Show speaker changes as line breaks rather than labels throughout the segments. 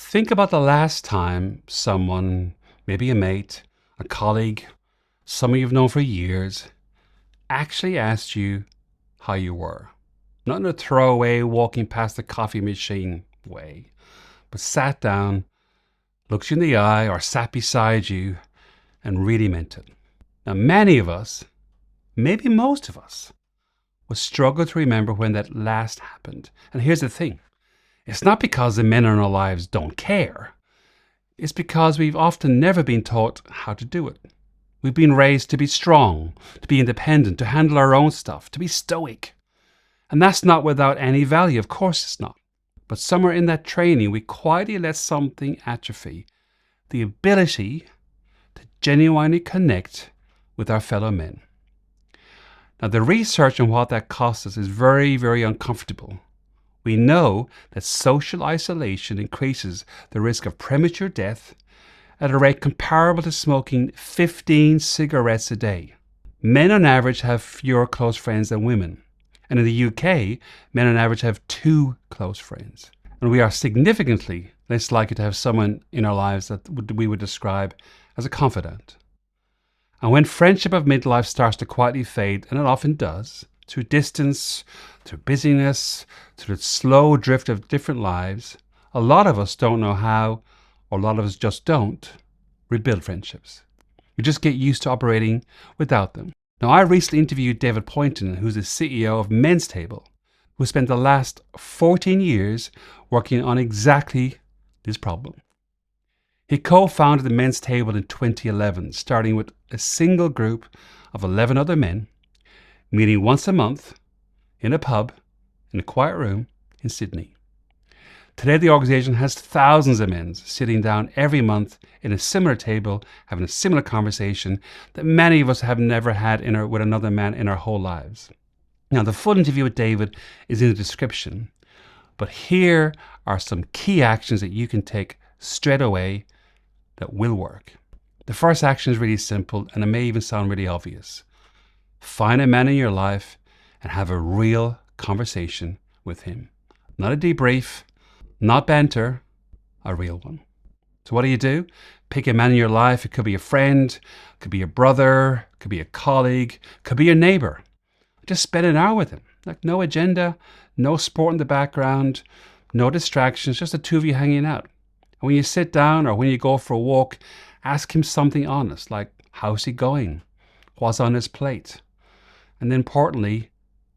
Think about the last time someone, maybe a mate, a colleague, someone you've known for years, actually asked you how you were. Not in a throwaway, walking past the coffee machine way, but sat down, looked you in the eye, or sat beside you and really meant it. Now, many of us, maybe most of us, will struggle to remember when that last happened. And here's the thing, it's not because the men in our lives don't care. It's because we've often never been taught how to do it. We've been raised to be strong, to be independent, to handle our own stuff, to be stoic. And that's not without any value, of course it's not. But somewhere in that training, we quietly let something atrophy, the ability to genuinely connect with our fellow men. Now, the research on what that costs us is very, very uncomfortable. We know that social isolation increases the risk of premature death at a rate comparable to smoking 15 cigarettes a day. Men on average have fewer close friends than women. And in the UK, men on average have 2 close friends. And we are significantly less likely to have someone in our lives that we would describe as a confidant. And when friendship of midlife starts to quietly fade, and it often does, through distance, through busyness, through the slow drift of different lives, a lot of us don't know how, or a lot of us just don't, rebuild friendships. We just get used to operating without them. Now, I recently interviewed David Pointon, who's the CEO of Men's Table, who spent the last 14 years working on exactly this problem. He co-founded the Men's Table in 2011, starting with a single group of 11 other men, meeting once a month in a pub in a quiet room in Sydney. Today, the organization has thousands of men sitting down every month in a similar table, having a similar conversation that many of us have never had with another man in our whole lives. Now, the full interview with David is in the description, but here are some key actions that you can take straight away that will work. The first action is really simple, and it may even sound really obvious. Find a man in your life and have a real conversation with him. Not a debrief, not banter, a real one. So what do? Pick a man in your life. It could be a friend, it could be a brother, it could be a colleague, it could be your neighbor. Just spend an hour with him. Like, no agenda, no sport in the background, no distractions, just the two of you hanging out. And when you sit down or when you go for a walk, ask him something honest, like, how's he going? What's on his plate? And then importantly,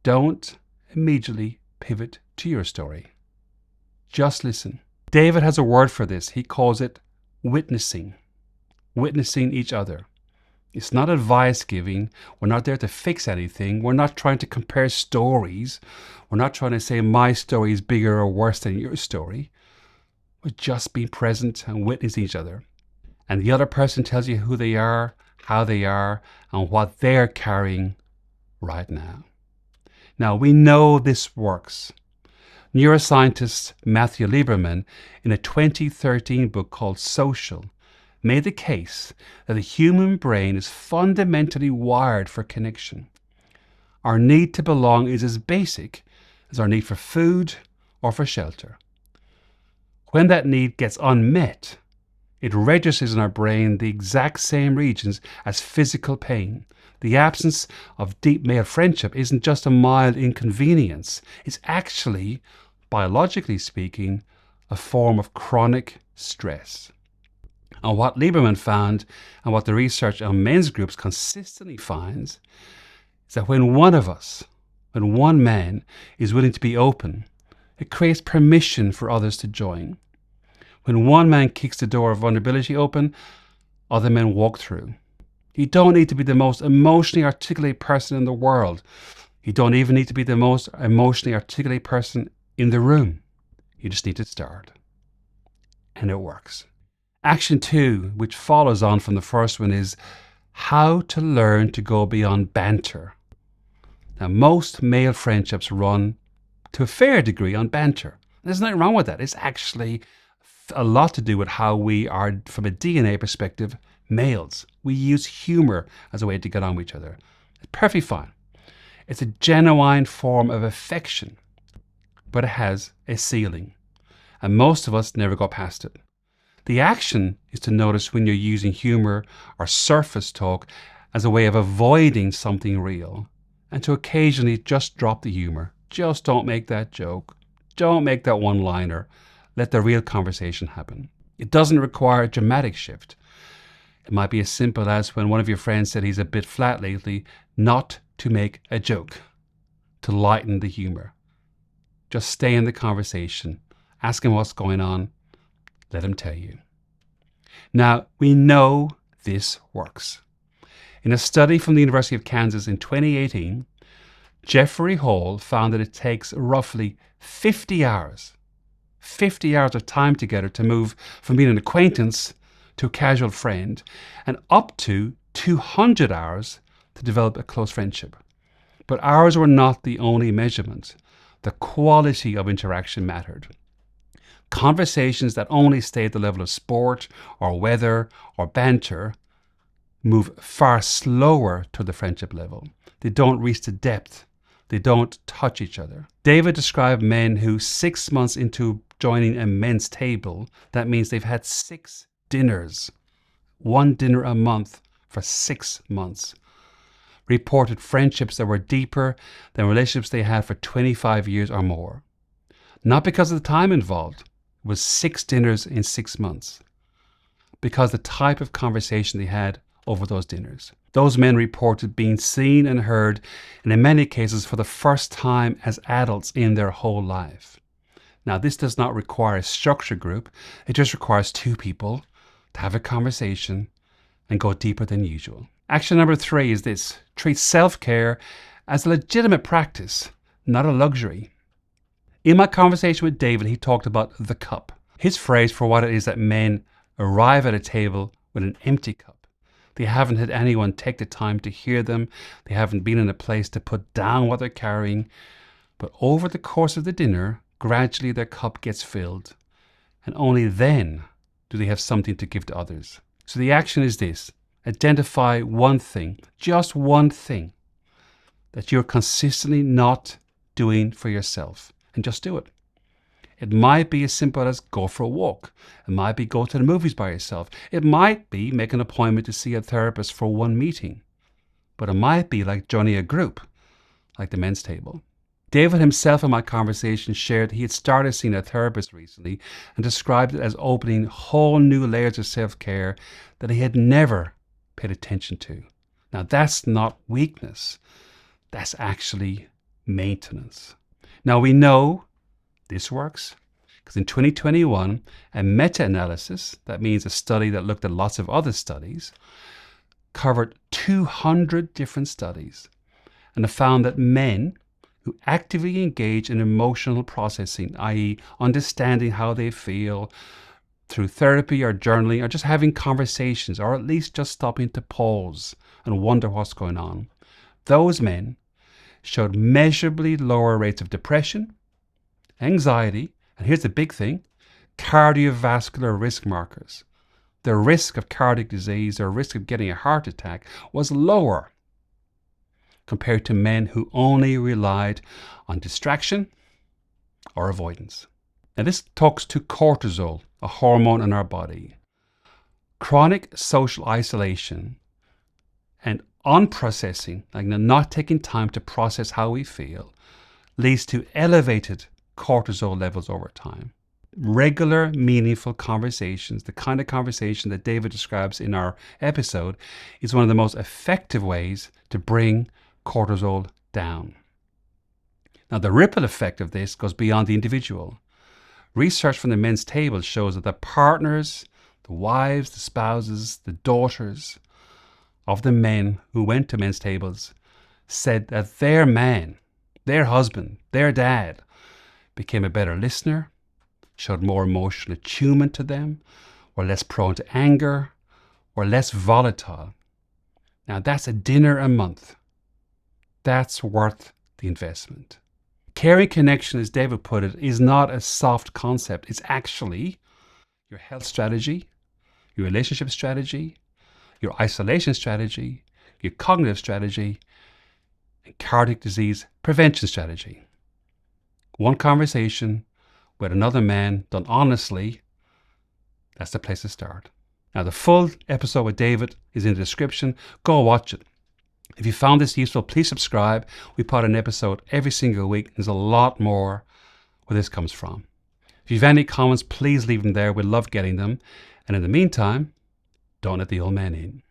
don't immediately pivot to your story. Just listen. David has a word for this. He calls it witnessing. Witnessing each other. It's not advice giving. We're not there to fix anything. We're not trying to compare stories. We're not trying to say my story is bigger or worse than your story. We're just being present and witnessing each other. And the other person tells you who they are, how they are, and what they're carrying right now. Now, we know this works. Neuroscientist Matthew Lieberman, in a 2013 book called Social, made the case that the human brain is fundamentally wired for connection. Our need to belong is as basic as our need for food or for shelter. When that need gets unmet, it registers in our brain the exact same regions as physical pain. The absence of deep male friendship isn't just a mild inconvenience. It's actually, biologically speaking, a form of chronic stress. And what Lieberman found, and what the research on men's groups consistently finds, is that when one man is willing to be open, it creates permission for others to join. When one man kicks the door of vulnerability open, other men walk through. You don't need to be the most emotionally articulate person in the world. You don't even need to be the most emotionally articulate person in the room. You just need to start. And it works. Action 2, which follows on from the first one, is how to learn to go beyond banter. Now, most male friendships run to a fair degree on banter. There's nothing wrong with that. It's actually a lot to do with how we are, from a DNA perspective, males. We use humor as a way to get on with each other. It's perfectly fine. It's a genuine form of affection, but it has a ceiling. and most of us never go past it. The action is to notice when you're using humor or surface talk as a way of avoiding something real, and to occasionally just drop the humor. Just don't make that joke. Don't make that one-liner. Let the real conversation happen. It doesn't require a dramatic shift. It might be as simple as when one of your friends said he's a bit flat lately, not to make a joke, to lighten the humor. Just stay in the conversation. Ask him what's going on. Let him tell you. Now, we know this works. In a study from the University of Kansas in 2018, Jeffrey Hall found that it takes roughly 50 hours of time together to move from being an acquaintance to a casual friend, and up to 200 hours to develop a close friendship. But hours were not the only measurement. The quality of interaction mattered. Conversations that only stay at the level of sport or weather or banter move far slower to the friendship level. They don't reach the depth. They don't touch each other. David described men who 6 months into joining a men's table, that means they've had 6 dinners, 1 dinner a month for 6 months, reported friendships that were deeper than relationships they had for 25 years or more. Not because of the time involved. It was 6 dinners in 6 months. Because the type of conversation they had over those dinners. Those men reported being seen and heard, and in many cases for the first time as adults in their whole life. Now, this does not require a structure group. It just requires 2 people to have a conversation and go deeper than usual. Action number 3 is this: treat self-care as a legitimate practice, not a luxury. In my conversation with David, he talked about the cup. His phrase for what it is that men arrive at a table with an empty cup. They haven't had anyone take the time to hear them. They haven't been in a place to put down what they're carrying. But over the course of the dinner, gradually their cup gets filled. And only then do they have something to give to others. So the action is this: identify one thing, just one thing, that you're consistently not doing for yourself. And just do it. It might be as simple as go for a walk. It might be go to the movies by yourself. It might be make an appointment to see a therapist for 1 meeting. But it might be like joining a group, like the men's table. David himself in my conversation shared he had started seeing a therapist recently and described it as opening whole new layers of self-care that he had never paid attention to. Now that's not weakness. That's actually maintenance. Now we know this works because in 2021, a meta-analysis, that means a study that looked at lots of other studies, covered 200 different studies, and it found that men who actively engage in emotional processing, i.e. understanding how they feel through therapy or journaling or just having conversations or at least just stopping to pause and wonder what's going on, those men showed measurably lower rates of depression, anxiety, and here's the big thing, cardiovascular risk markers. The risk of cardiac disease or risk of getting a heart attack was lower compared to men who only relied on distraction or avoidance. Now this talks to cortisol, a hormone in our body. Chronic social isolation and unprocessing, like not taking time to process how we feel, leads to elevated cortisol levels over time. Regular, meaningful conversations, the kind of conversation that David describes in our episode, is one of the most effective ways to bring cortisol down. Now, the ripple effect of this goes beyond the individual. Research from the men's table shows that the partners, the wives, the spouses, the daughters of the men who went to men's tables said that their man, their husband, their dad became a better listener, showed more emotional attunement to them, were less prone to anger, or less volatile. Now that's a dinner a month. That's worth the investment. Caring connection, as David put it, is not a soft concept. It's actually your health strategy, your relationship strategy, your isolation strategy, your cognitive strategy, and cardiac disease prevention strategy. One conversation, with another man done honestly, that's the place to start. Now, the full episode with David is in the description. Go watch it. If you found this useful, please subscribe. We put an episode every single week. There's a lot more where this comes from. If you have any comments, please leave them there. We love getting them. And in the meantime, don't let the old man in.